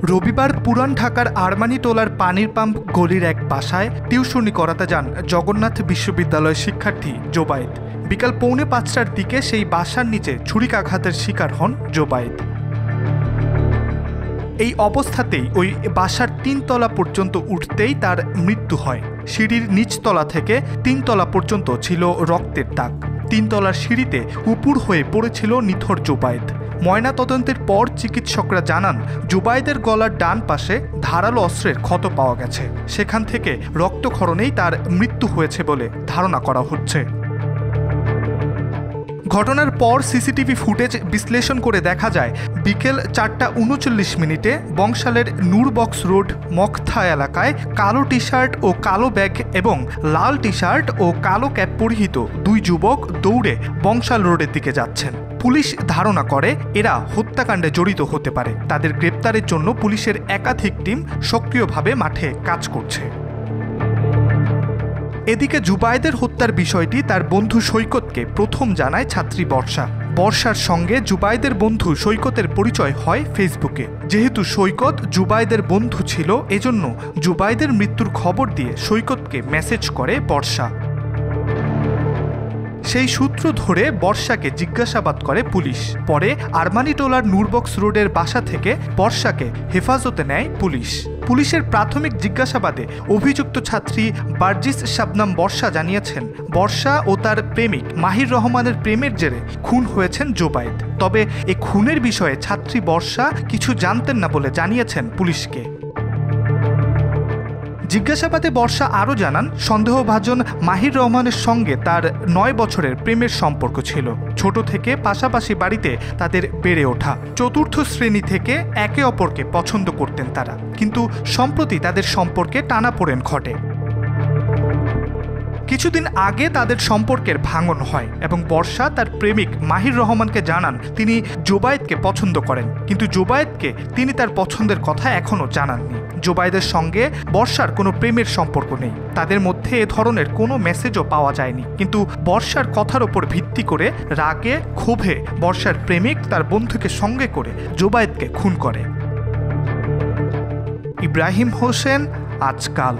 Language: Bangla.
রবিবার পুরান ঢাকার আরমানিটোলার পানির পাম্প গলির এক বাসায় টিউশনি করাতে যান জগন্নাথ বিশ্ববিদ্যালয়ের শিক্ষার্থী জোবায়েদ। বিকাল 4:45টার দিকে সেই বাসার নিচে ছুরিকাঘাতের শিকার হন জোবায়েদ। এই অবস্থাতেই ওই বাসার 3 তলা পর্যন্ত উঠতেই তার মৃত্যু হয়। সিঁড়ির নিচতলা থেকে 3 তলা পর্যন্ত ছিল রক্তের দাগ। 3 তলার সিঁড়িতে উপুড় হয়ে পড়েছিল নিথর জোবায়েদ। ময়নাতদন্তের পর চিকিৎসকরা জানান, জোবায়েদের গলার ডান পাশে ধারালো অস্ত্রের ক্ষত পাওয়া গেছে। সেখান থেকে রক্তক্ষরণেই তার মৃত্যু হয়েছে বলে ধারণা করা হচ্ছে। ঘটনার পর সিসিটিভি ফুটেজ বিশ্লেষণ করে দেখা যায়, বিকেল 4:39 বংশালের নূরবক্স রোড মখথা এলাকায় কালো টি শার্ট ও কালো ব্যাগ এবং লাল টি শার্ট ও কালো ক্যাপ পরিহিত 2 যুবক দৌড়ে বংশাল রোডের দিকে যাচ্ছেন। পুলিশ ধারণা করে এরা হত্যাকাণ্ডে জড়িত হতে পারে। তাদের গ্রেপ্তারের জন্য পুলিশের একাধিক টিম সক্রিয়ভাবে মাঠে কাজ করছে। এদিকে জোবায়েদের হত্যার বিষয়টি তার বন্ধু সৈকতকে প্রথম জানায় ছাত্রী বর্ষা। বর্ষার সঙ্গে জোবায়েদের বন্ধু সৈকতের পরিচয় হয় ফেসবুকে। যেহেতু সৈকত জোবায়েদের বন্ধু ছিল, এজন্য জোবায়েদের মৃত্যুর খবর দিয়ে সৈকতকে মেসেজ করে বর্ষা। সেই সূত্র ধরে বর্ষাকে জিজ্ঞাসাবাদ করে পুলিশ। পরে আরমানিটোলার নূরবক্স রোডের বাসা থেকে বর্ষাকে হেফাজতে নেয় পুলিশ। পুলিশের প্রাথমিক জিজ্ঞাসাবাদে অভিযুক্ত ছাত্রী বার্জিস শাবনাম বর্ষা জানিয়েছেন, বর্ষা ও তার প্রেমিক মাহির রহমানের প্রেমের জেরে খুন হয়েছেন জোবায়েদ। তবে এ খুনের বিষয়ে ছাত্রী বর্ষা কিছু জানতেন না বলে জানিয়েছেন পুলিশকে। জিজ্ঞাসাবাদে বর্ষা আরও জানান, সন্দেহভাজন মাহির রহমানের সঙ্গে তার 9 বছরের প্রেমের সম্পর্ক ছিল। ছোট থেকে পাশাপাশি বাড়িতে তাদের বেড়ে ওঠা। 4র্থ শ্রেণী থেকে একে অপরকে পছন্দ করতেন তারা, কিন্তু সম্প্রতি তাদের সম্পর্কে টানাপোড়েন ঘটে। কিছুদিন আগে তাদের সম্পর্কের ভাঙন হয় এবং বর্ষা তার প্রেমিক মাহির রহমানকে জানান তিনি জোবায়েদকে পছন্দ করেন, কিন্তু জোবায়েদকে তিনি তার পছন্দের কথা এখনও জানাননি। জোবায়েদের সঙ্গে বর্ষার কোনো প্রেমের সম্পর্ক নেই। তাদের মধ্যে এ ধরনের কোনো মেসেজও পাওয়া যায়নি। কিন্তু বর্ষার কথার ওপর ভিত্তি করে রাগে ক্ষোভে বর্ষার প্রেমিক তার বন্ধুকে সঙ্গে করে জোবায়েদকে খুন করে। ইব্রাহিম হোসেন, আজকাল।